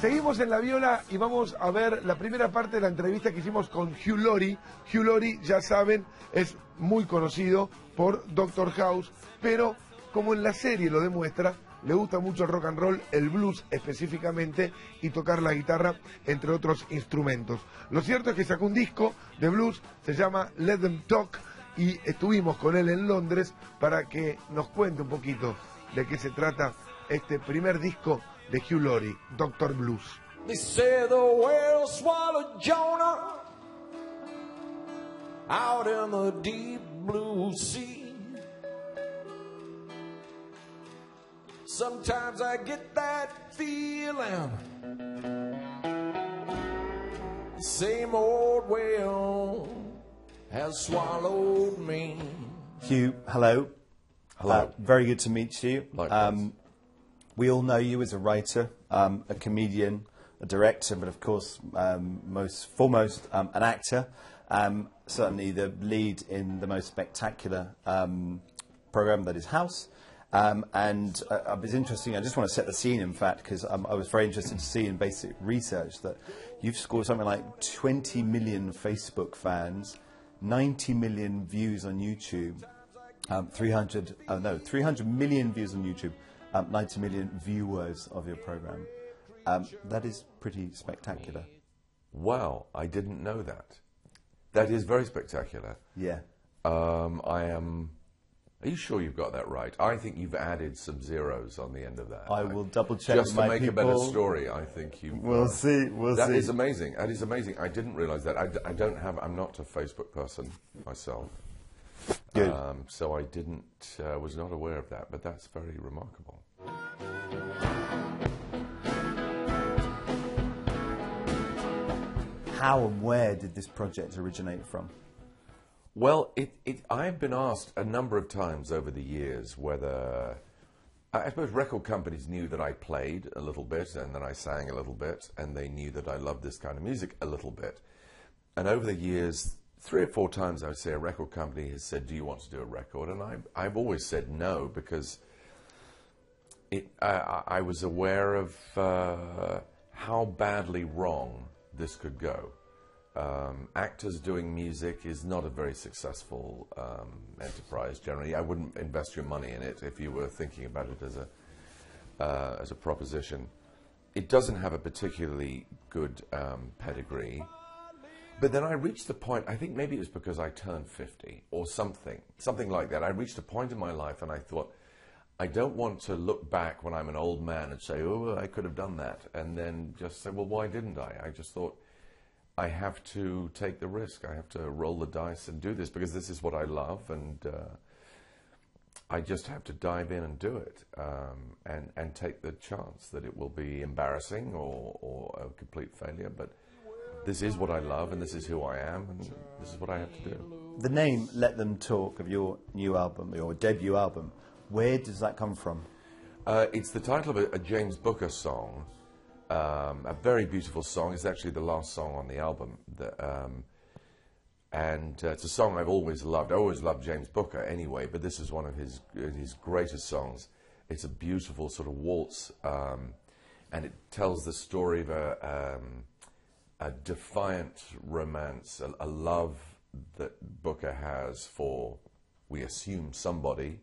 Seguimos en la Viola y vamos a ver la primera parte de la entrevista que hicimos con Hugh Laurie. Hugh Laurie, ya saben, es muy conocido por Doctor House, pero como en la serie lo demuestra, le gusta mucho el rock and roll, el blues específicamente, y tocar la guitarra, entre otros instrumentos. Lo cierto es que sacó un disco de blues, se llama Let Them Talk, y estuvimos con él en Londres para que nos cuente un poquito de qué se trata este primer disco de Hugh Laurie, Doctor Blues. They say the whale swallowed Jonah out in the deep blue sea. Sometimes I get that feeling the same old whale has swallowed me. Hugh, hello. Hello. Very good to meet you. Likewise. We all know you as a writer, a comedian, a director, but of course, most foremost, an actor. Certainly the lead in the most spectacular program that is House. And it was interesting, I just want to set the scene, in fact, because I was very interested to see in basic research that you've scored something like 20 million Facebook fans, 90 million views on YouTube, 300 million views on YouTube, 90 million viewers of your program. That is pretty spectacular. Wow, I didn't know that. That is very spectacular. Yeah. Are you sure you've got that right? I think you've added some zeros on the end of that. I will double check just with to my make people. a better story. I think you. We'll see. We'll see. That is amazing. That is amazing. I didn't realise that. I don't have. I'm not a Facebook person myself. Good. So I didn't. Was not aware of that. But that's very remarkable. How and where did this project originate from? Well, I've been asked a number of times over the years whether, I suppose record companies knew that I played a little bit and that I sang a little bit, and they knew that I loved this kind of music a little bit. And over the years, 3 or 4 times I would say a record company has said, do you want to do a record? And I've always said no, because I was aware of how badly wrong this could go. Actors doing music is not a very successful enterprise generally. I wouldn't invest your money in it if you were thinking about it as a proposition. It doesn't have a particularly good pedigree. But then I reached the point, I think maybe it was because I turned 50 or something like that. I reached a point in my life and I thought, I don't want to look back when I'm an old man and say, oh, I could have done that. And then just say, well, why didn't I? I just thought, I have to take the risk. I have to roll the dice and do this because this is what I love, and I just have to dive in and do it and take the chance that it will be embarrassing or a complete failure. But this is what I love, and this is who I am, and this is what I have to do. The name Let Them Talk of your new album, your debut album, where does that come from? It's the title of a James Booker song. A very beautiful song. It's actually the last song on the album. And it's a song I've always loved. I always loved James Booker anyway, but this is one of his greatest songs. It's a beautiful sort of waltz, and it tells the story of a defiant romance, a love that Booker has for, we assume, somebody,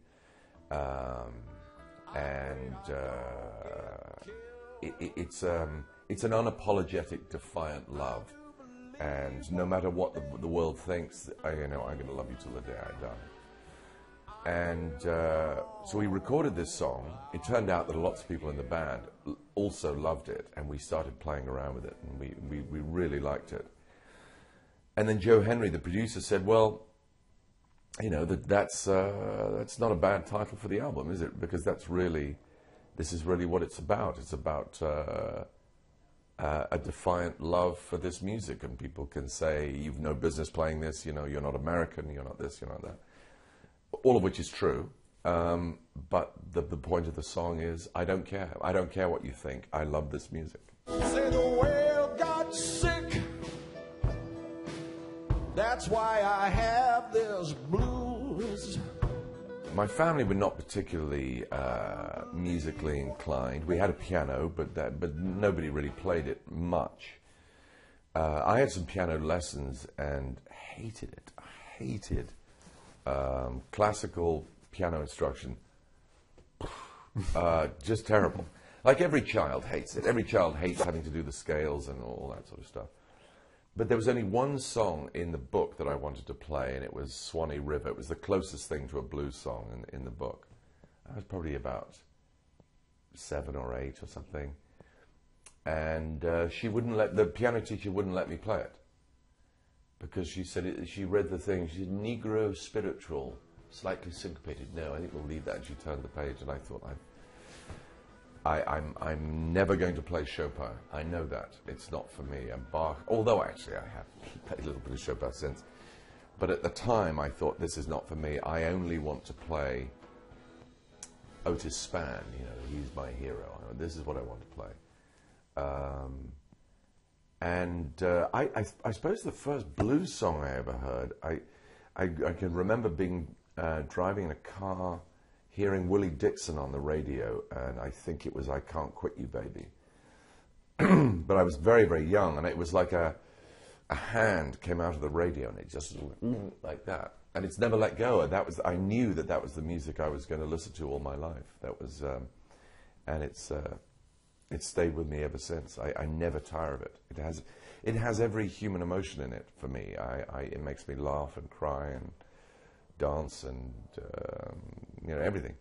it's an unapologetic, defiant love, and no matter what the world thinks, I'm going to love you till the day I die. And so we recorded this song. It turned out that lots of people in the band also loved it, and we started playing around with it, and we really liked it. And then Joe Henry, the producer, said, well, that's not a bad title for the album, is it? Because this is really what it's about. It's about a defiant love for this music, and people can say, you've no business playing this, you're not American, you're not this, you're not that. All of which is true, but the point of the song is, I don't care. I don't care what you think. I love this music. Say the whale got sick, that's why I have this blues. My family were not particularly musically inclined. We had a piano, but nobody really played it much. I had some piano lessons and hated it. I hated classical piano instruction. Just terrible. Like every child hates it. Every child hates having to do the scales and all that sort of stuff. But there was only one song in the book that I wanted to play, and it was Swanee River. It was the closest thing to a blues song in the book. I was probably about 7 or 8 or something. And the piano teacher wouldn't let me play it. Because she said, she read the thing, she said, Negro spiritual, slightly syncopated. No, I think we'll leave that. And she turned the page, and I thought, I'm never going to play Chopin. I know that. It's not for me. And Bach, although actually I have played a little bit of Chopin since. But at the time I thought, this is not for me. I only want to play Otis Spann. You know, he's my hero. This is what I want to play. I suppose the first blues song I ever heard, I can remember being driving in a car, hearing Willie Dixon on the radio, and I think it was I Can't Quit You, Baby. But I was very, very young, and it was like a hand came out of the radio, and it just like that. And it's never let go. And I knew that was the music I was going to listen to all my life. That was, and it's stayed with me ever since. I never tire of it. It has every human emotion in it for me. It makes me laugh and cry and dance and everything.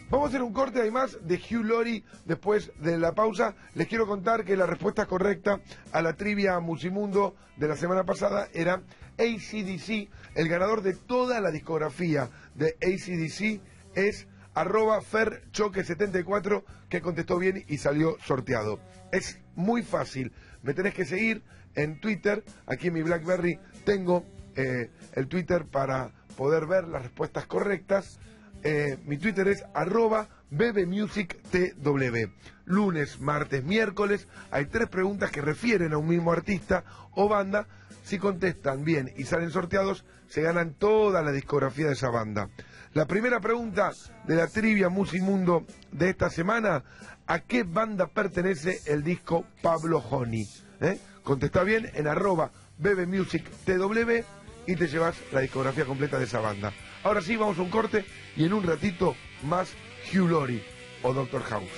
Vamos a hacer un corte además de Hugh Laurie después de la pausa. Les quiero contar que la respuesta correcta a la trivia Musimundo de la semana pasada era AC/DC. El ganador de toda la discografía de AC/DC es @ferchoque74, que contestó bien y salió sorteado. Es muy fácil. Me tenés que seguir en Twitter. Aquí en mi BlackBerry tengo el Twitter para poder ver las respuestas correctas. Mi Twitter es @bebemusictw. Lunes, martes, miércoles hay 3 preguntas que refieren a un mismo artista o banda. Si contestan bien y salen sorteados, se ganan toda la discografía de esa banda. La primera pregunta de la trivia Musimundo de esta semana: ¿a qué banda pertenece el disco Pablo Honey? Contesta bien en @bebemusictw y te llevas la discografía completa de esa banda. Ahora sí, vamos a un corte y en un ratito más Hugh Laurie o Dr. House.